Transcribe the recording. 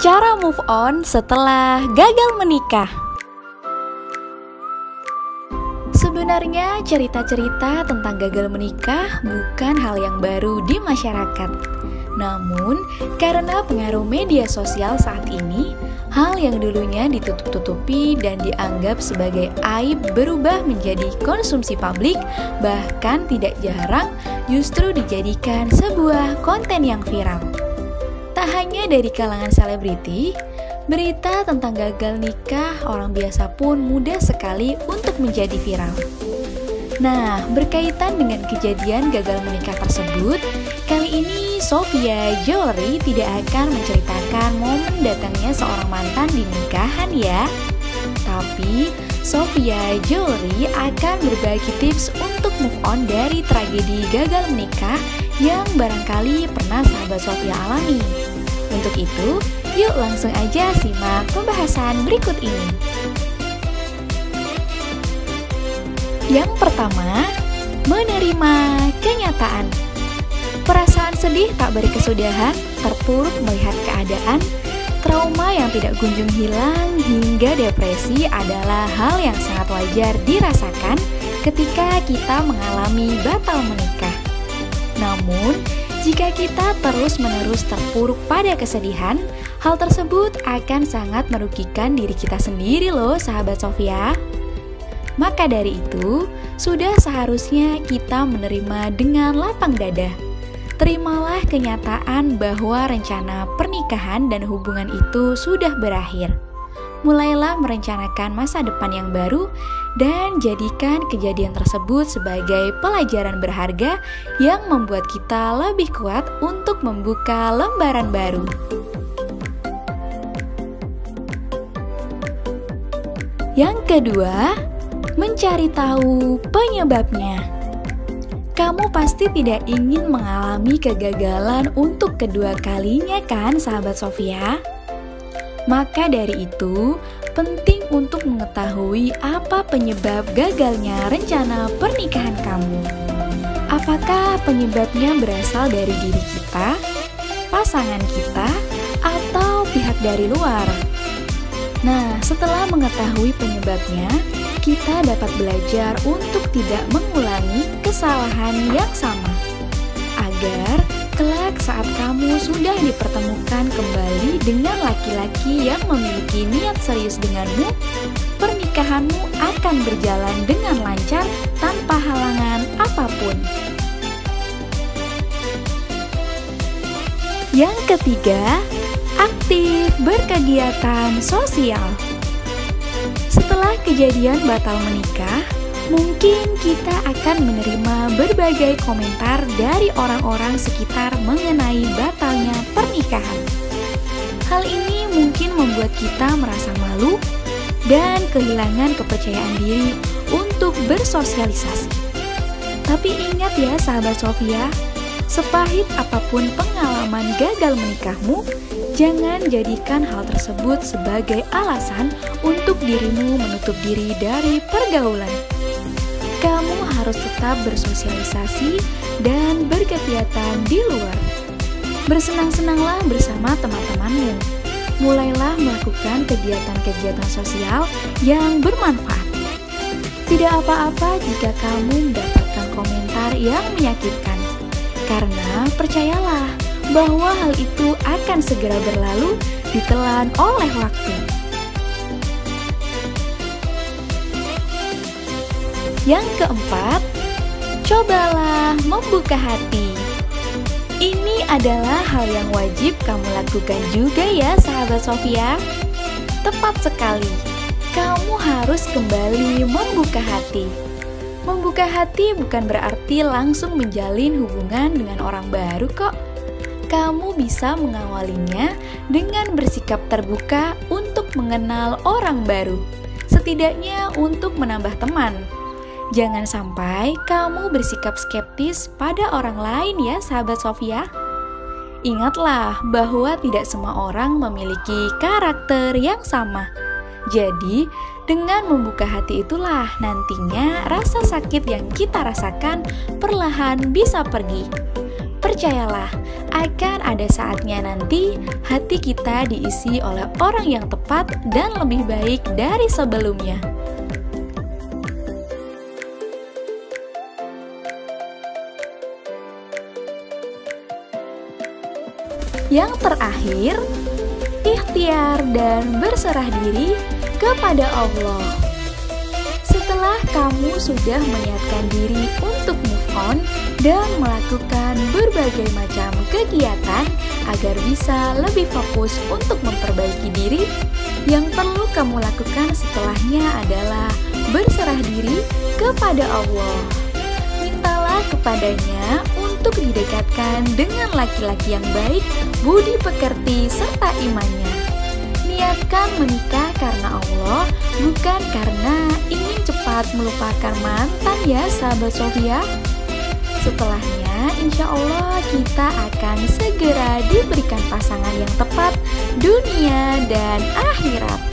Cara move on setelah gagal menikah. Sebenarnya cerita-cerita tentang gagal menikah bukan hal yang baru di masyarakat. Namun, karena pengaruh media sosial saat ini, hal yang dulunya ditutup-tutupi dan dianggap sebagai aib berubah menjadi konsumsi publik, bahkan tidak jarang justru dijadikan sebuah konten yang viral. Tak hanya dari kalangan selebriti, berita tentang gagal nikah orang biasa pun mudah sekali untuk menjadi viral. Nah, berkaitan dengan kejadian gagal menikah tersebut, kali ini Sofia Jewelry tidak akan menceritakan momen datangnya seorang mantan di nikahan ya. Tapi, Sofia Jewelry akan berbagi tips untuk move on dari tragedi gagal menikah yang barangkali pernah sahabat Sofia alami. Untuk itu, yuk langsung aja simak pembahasan berikut ini. Yang pertama, menerima kenyataan. Perasaan sedih tak berkesudahan, terpuruk melihat keadaan, trauma yang tidak kunjung hilang, hingga depresi adalah hal yang sangat wajar dirasakan ketika kita mengalami batal menikah. Namun, jika kita terus-menerus terpuruk pada kesedihan, hal tersebut akan sangat merugikan diri kita sendiri loh, sahabat Sofia. Maka dari itu, sudah seharusnya kita menerima dengan lapang dada. Terimalah kenyataan bahwa rencana pernikahan dan hubungan itu sudah berakhir. Mulailah merencanakan masa depan yang baru dan jadikan kejadian tersebut sebagai pelajaran berharga yang membuat kita lebih kuat untuk membuka lembaran baru. Yang kedua, mencari tahu penyebabnya. Kamu pasti tidak ingin mengalami kegagalan untuk kedua kalinya kan, sahabat Sofia? Maka dari itu, penting untuk mengetahui apa penyebab gagalnya rencana pernikahan kamu. Apakah penyebabnya berasal dari diri kita, pasangan kita, atau pihak dari luar? Nah, setelah mengetahui penyebabnya, kita dapat belajar untuk tidak mengulangi kesalahan yang sama. Agar kelak saat kamu sudah dipertemukan kembali dengan laki-laki yang memiliki niat serius denganmu, pernikahanmu akan berjalan dengan lancar tanpa halangan apapun. Yang ketiga, aktif berkegiatan sosial. Setelah kejadian batal menikah, mungkin kita akan menerima berbagai komentar dari orang-orang sekitar mengenai batalnya pernikahan. Hal ini mungkin membuat kita merasa malu dan kehilangan kepercayaan diri untuk bersosialisasi. Tapi ingat ya sahabat Sofia, sepahit apapun pengalaman gagal menikahmu, jangan jadikan hal tersebut sebagai alasan untuk dirimu menutup diri dari pergaulan. Kamu harus tetap bersosialisasi dan berkegiatan di luar. Bersenang-senanglah bersama teman-temanmu. Mulailah melakukan kegiatan-kegiatan sosial yang bermanfaat. Tidak apa-apa jika kamu mendapatkan komentar yang menyakitkan. Karena percayalah bahwa hal itu akan segera berlalu ditelan oleh waktu. Yang keempat, cobalah membuka hati. Ini adalah hal yang wajib kamu lakukan juga ya sahabat Sofia. Tepat sekali, kamu harus kembali membuka hati. Membuka hati bukan berarti langsung menjalin hubungan dengan orang baru kok. Kamu bisa mengawalinya dengan bersikap terbuka untuk mengenal orang baru, setidaknya untuk menambah teman. Jangan sampai kamu bersikap skeptis pada orang lain ya sahabat Sofia. Ingatlah bahwa tidak semua orang memiliki karakter yang sama. Jadi, dengan membuka hati itulah nantinya rasa sakit yang kita rasakan perlahan bisa pergi. percayalah, akan ada saatnya nanti hati kita diisi oleh orang yang tepat dan lebih baik dari sebelumnya. Yang terakhir, ikhtiar dan berserah diri kepada Allah. Setelah kamu sudah menyiapkan diri untuk move on dan melakukan berbagai macam kegiatan agar bisa lebih fokus untuk memperbaiki diri, yang perlu kamu lakukan setelahnya adalah berserah diri kepada Allah. Mintalah kepadanya untuk didekatkan dengan laki-laki yang baik, budi pekerti, serta imannya. Niatkan menikah karena Allah, bukan karena ingin cepat melupakan mantan ya sahabat Sofia. Setelahnya, insya Allah kita akan segera diberikan pasangan yang tepat dunia dan akhirat.